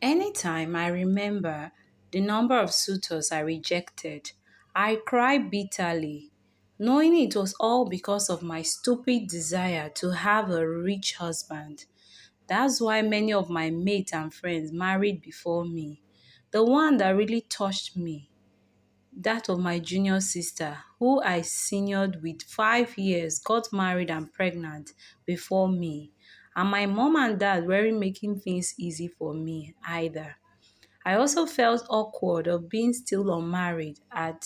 Anytime I remember the number of suitors I rejected, I cry bitterly, knowing it was all because of my stupid desire to have a rich husband. That's why many of my mates and friends married before me. The one that really touched me, that of my junior sister, who I seniored with 5 years, got married and pregnant before me. And my mom and dad weren't making things easy for me either. I also felt awkward of being still unmarried at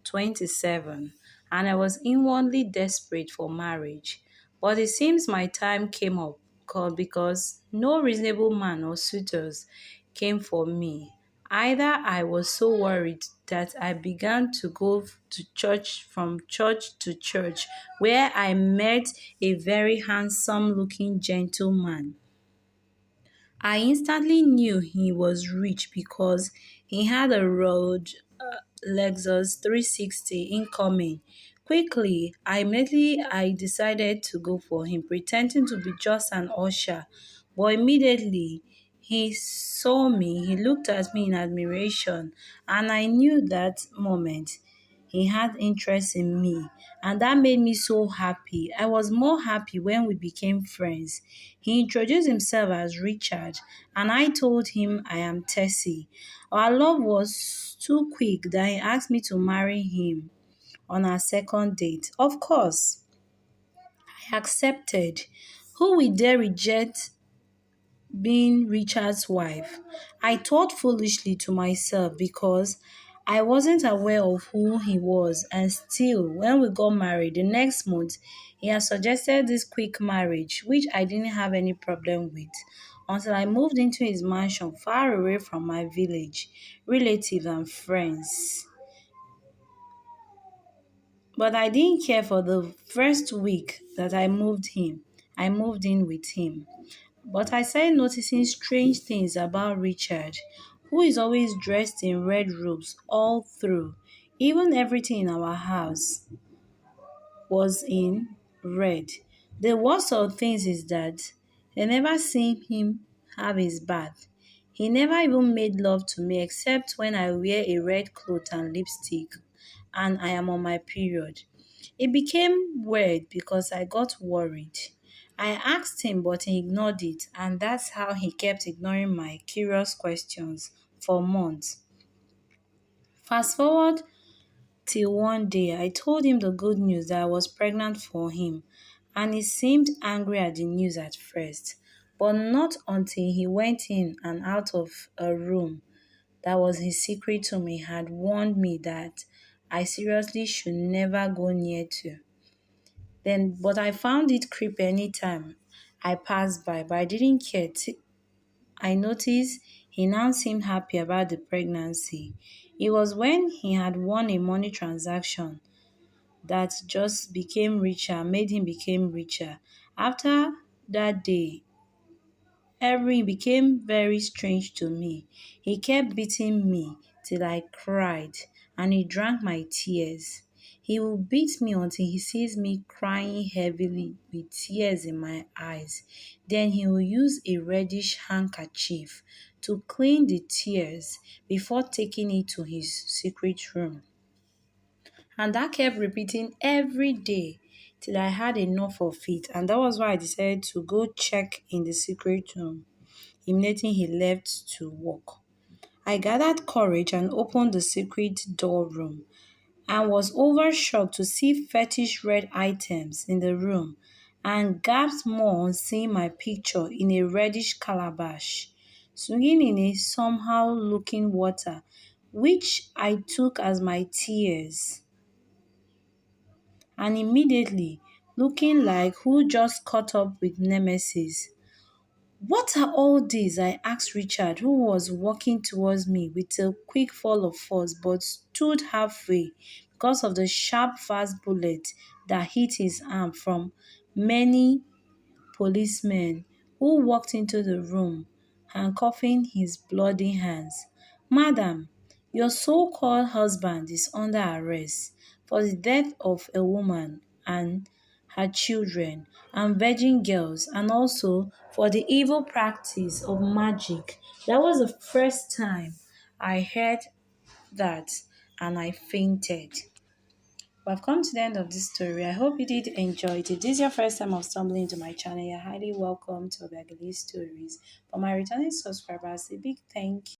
27, and I was inwardly desperate for marriage. But it seems my time came up because no reasonable man or suitors came for me. Either I was so worried that I began to go to church from church to church where I met a very handsome looking gentleman. I instantly knew he was rich because he had a road Lexus 360 incoming. Quickly, I decided to go for him, pretending to be just an usher. But immediately he saw me, he looked at me in admiration, and I knew that moment he had interest in me, and that made me so happy. I was more happy when we became friends. He introduced himself as Richard, and I told him I am Tessie. Our love was too quick that he asked me to marry him on our second date. Of course, I accepted. Who will dare reject being Richard's wife? I thought foolishly to myself because I wasn't aware of who he was, and still, when we got married the next month, he had suggested this quick marriage, which I didn't have any problem with until I moved into his mansion far away from my village, relatives, and friends. But I didn't care for the first week that I moved in with him. But I started noticing strange things about Richard, who is always dressed in red robes all through. Even everything in our house was in red. The worst of things is that I never seen him have his bath. He never even made love to me except when I wear a red cloth and lipstick and I am on my period. It became weird because I got worried. I asked him, but he ignored it, and that's how he kept ignoring my curious questions for months. Fast forward till one day, I told him the good news that I was pregnant for him, and he seemed angry at the news at first, but not until he went in and out of a room that was his secret to me had warned me that I seriously should never go near to. But I found it creepy anytime I passed by, but I didn't care. I noticed he now seemed happy about the pregnancy. It was when he had won a money transaction that just became richer, made him become richer. After that day, Every became very strange to me. He kept beating me till I cried, and he drank my tears. He will beat me until he sees me crying heavily with tears in my eyes. Then he will use a reddish handkerchief to clean the tears before taking it to his secret room. And that kept repeating every day till I had enough of it. And that was why I decided to go check in the secret room immediately he left to work. I gathered courage and opened the secret door room and was overshocked to see fetish red items in the room and gasped more on seeing my picture in a reddish calabash swinging in a somehow looking water, which I took as my tears, and immediately looking like who just caught up with Nemesis. What are all these? I asked Richard, who was walking towards me with a quick fall of force but stood halfway because of the sharp, fast bullet that hit his arm from many policemen who walked into the room, handcuffing his bloody hands. Madam, your so-called husband is under arrest for the death of a woman and her children and virgin girls, and also for the evil practice of magic That was the first time I heard that and I fainted. We've come to the end of this story. I hope you did enjoy it. If this is your first time of stumbling into my channel, you're highly welcome to Obiageli Stories. For my returning subscribers, a big thank you.